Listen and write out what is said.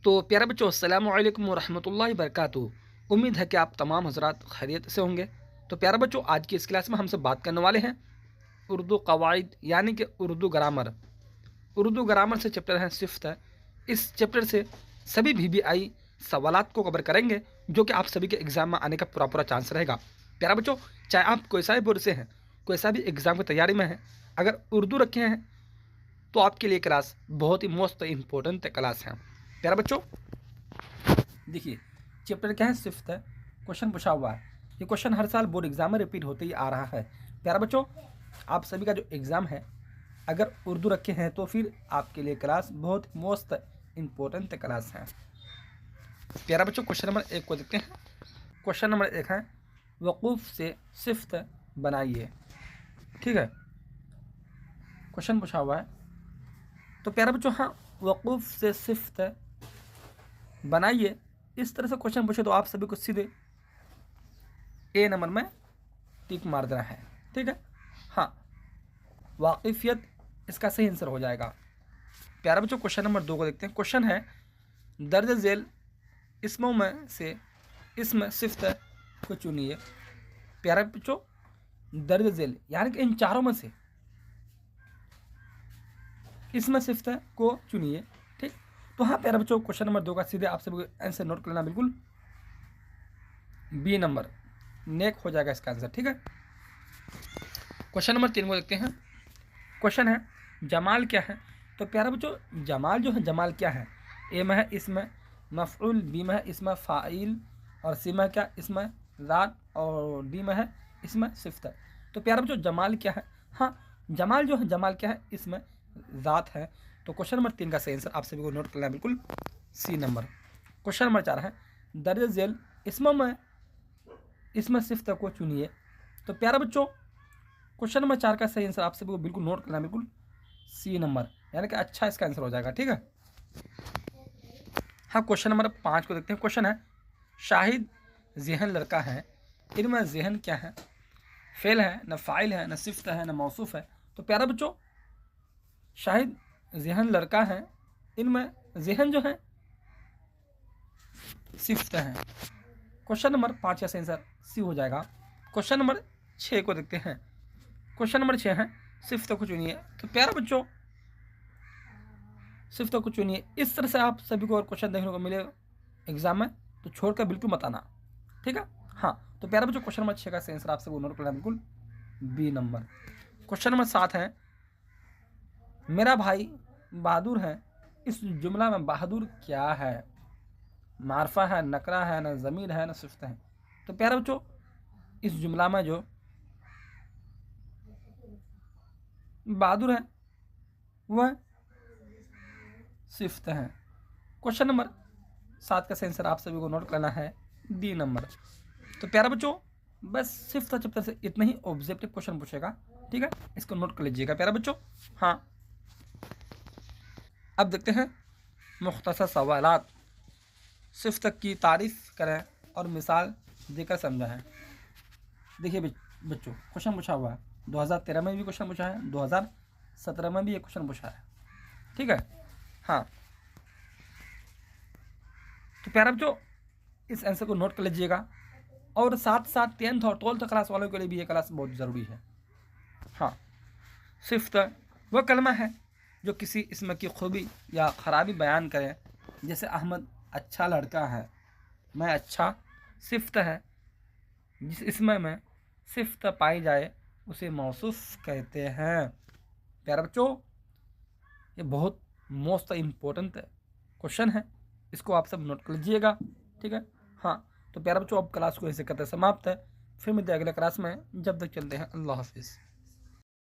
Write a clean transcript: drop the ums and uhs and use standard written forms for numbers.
तो प्यारे बच्चों, अस्सलामु अलैकुम वरहमतुल्लाहि वबरकातुहू। उम्मीद है कि आप तमाम हजरात खैरियत से होंगे। तो प्यारे बच्चों, आज की इस क्लास में हमसे बात करने वाले हैं उर्दू कवाइद यानी कि उर्दू ग्रामर। उर्दू ग्रामर से चैप्टर है सिफ्त है। इस चैप्टर से सभी VBI सवालात को कवर करेंगे जो कि आप सभी के एग्ज़ाम में आने का पूरा पूरा चांस रहेगा। प्यारा बच्चों, चाहे आप कोई सा भी बोर्ड से हैं, कोई सा भी एग्ज़ाम की तैयारी में हैं, अगर उर्दू रखे हैं तो आपके लिए क्लास बहुत ही मोस्ट इम्पोर्टेंट क्लास है। प्यारा बच्चों, देखिए चैप्टर क्या है, सिफ्त है। क्वेश्चन पूछा हुआ है, ये क्वेश्चन हर साल बोर्ड एग्जाम में रिपीट होते ही आ रहा है। प्यारा बच्चों, आप सभी का जो एग्ज़ाम है अगर उर्दू रखे हैं तो फिर आपके लिए क्लास बहुत मोस्ट इम्पोर्टेंट क्लास है। प्यारा बच्चों, क्वेश्चन नंबर 1 को देखते हैं। क्वेश्चन नंबर 1 है, वकूफ़ से सिफ्त बनाइए। ठीक है, क्वेश्चन पूछा हुआ है। तो प्यारा बच्चों, हाँ, वकूफ़ से सिफ्त बनाइए, इस तरह से क्वेश्चन पूछे तो आप सभी को सीधे A नंबर में टिक मार देना है। ठीक है, हाँ, वाकिफियत इसका सही आंसर हो जाएगा। प्यारा बच्चों, क्वेश्चन नंबर 2 को देखते हैं। क्वेश्चन है, दर्ज झेल इसमों में से इसम सिफ्त को चुनिए। प्यारा बच्चों, दर्ज झेल यानी कि इन चारों में से इसमें सिफ्त को चुनिए। ठीक, तो हाँ प्यारे बच्चों, क्वेश्चन नंबर 2 का सीधे आप सभी को आंसर नोट कर लेना, बिल्कुल B नंबर नेक हो जाएगा इसका आंसर। ठीक है, क्वेश्चन नंबर 3 को देखते हैं। क्वेश्चन है, जमाल क्या है। तो प्यारे बच्चों, जमाल जो है, जमाल क्या है, A में है इसमें मफऊल, B में है इसमें फ़ाइल, और C में है क्या, इसमें ज़ात, और D में है इसमें सिफ्त। तो प्यारे बच्चों, जमाल क्या है, हाँ, जमाल जो है, जमाल क्या है, इसमें ज़ात है। तो क्वेश्चन नंबर 3 का सही आंसर आप सभी को नोट करना है, बिल्कुल C नंबर। क्वेश्चन नंबर 4 है, दर्ज झेल इसमें में इसमें सिफ्त को चुनिए। तो प्यारे बच्चों, क्वेश्चन नंबर 4 का सही आंसर आप सभी को बिल्कुल नोट करना है, बिल्कुल C नंबर, यानी कि अच्छा इसका आंसर हो जाएगा। ठीक है, हाँ, क्वेश्चन नंबर 5 को देखते हैं। क्वेश्चन है, शाहिद ज़हन लड़का है, इनमें ज़हन क्या है, फेल है, न फ़ाइल है, न सिफ्त है, न मौसूफ है। तो प्यारे बच्चों, शाहिद ज़हन लड़का है, इनमें ज़हन जो है सिफ्त है। क्वेश्चन नंबर 5 का सही आंसर C हो जाएगा। क्वेश्चन नंबर 6 को देखते हैं। क्वेश्चन नंबर 6 है, सिफ्त को चुनिए। तो प्यारे बच्चों, सिफ्त को चुनिए, इस तरह से आप सभी को और क्वेश्चन देखने को मिले एग्जाम में, तो छोड़कर बिल्कुल मत आना। ठीक है, हाँ, तो प्यारे बच्चों, क्वेश्चन नंबर 6 का सही आंसर आप सभी को नोट करना, बिल्कुल B नंबर। क्वेश्चन नंबर 7 है, मेरा भाई बहादुर है, इस जुमला में बहादुर क्या है, मारफा है, नकरा है, न ज़मीर है, न सिफ्त है। तो प्यारे बच्चों, इस जुमला में जो बहादुर है वह सिफ्त है। क्वेश्चन नंबर 7 का सही आंसर आप सभी को नोट करना है, D नंबर। तो प्यारे बच्चों, बस सिफ्त चैप्टर से इतना ही ऑब्जेक्टिव क्वेश्चन पूछेगा। ठीक है, इसको नोट कर लीजिएगा प्यारे बच्चों। हाँ, अब देखते हैं मुख्तसर सवालात। सिफ्त की तारीफ़ करें और मिसाल देकर समझाएं। देखिए बच्चों, क्वेश्चन पूछा हुआ है, 2013 में भी क्वेश्चन पूछा है, 2017 में भी ये क्वेश्चन पूछा है। ठीक है, हाँ, तो प्यारे बच्चों, इस आंसर को नोट कर लीजिएगा, और साथ साथ 10th और 12th क्लास वालों के लिए भी ये क्लास बहुत ज़रूरी है। हाँ, सिफ्त वह कलमा है जो किसी इसम की खूबी या ख़राबी बयान करे, जैसे अहमद अच्छा लड़का है, मैं अच्छा। सिफ्त है, जिस इसम में सिफ्त पाई जाए उसे मौसूफ कहते हैं। प्यारे बच्चों, ये बहुत मोस्ट इम्पोर्टेंट क्वेश्चन है, इसको आप सब नोट कर लीजिएगा। ठीक है, हाँ, तो प्यारे बच्चों, अब क्लास को ऐसे करते समाप्त है, फिर मिलते हैं अगले क्लास में। जब तक चलते हैं, अल्लाह हाफिज़।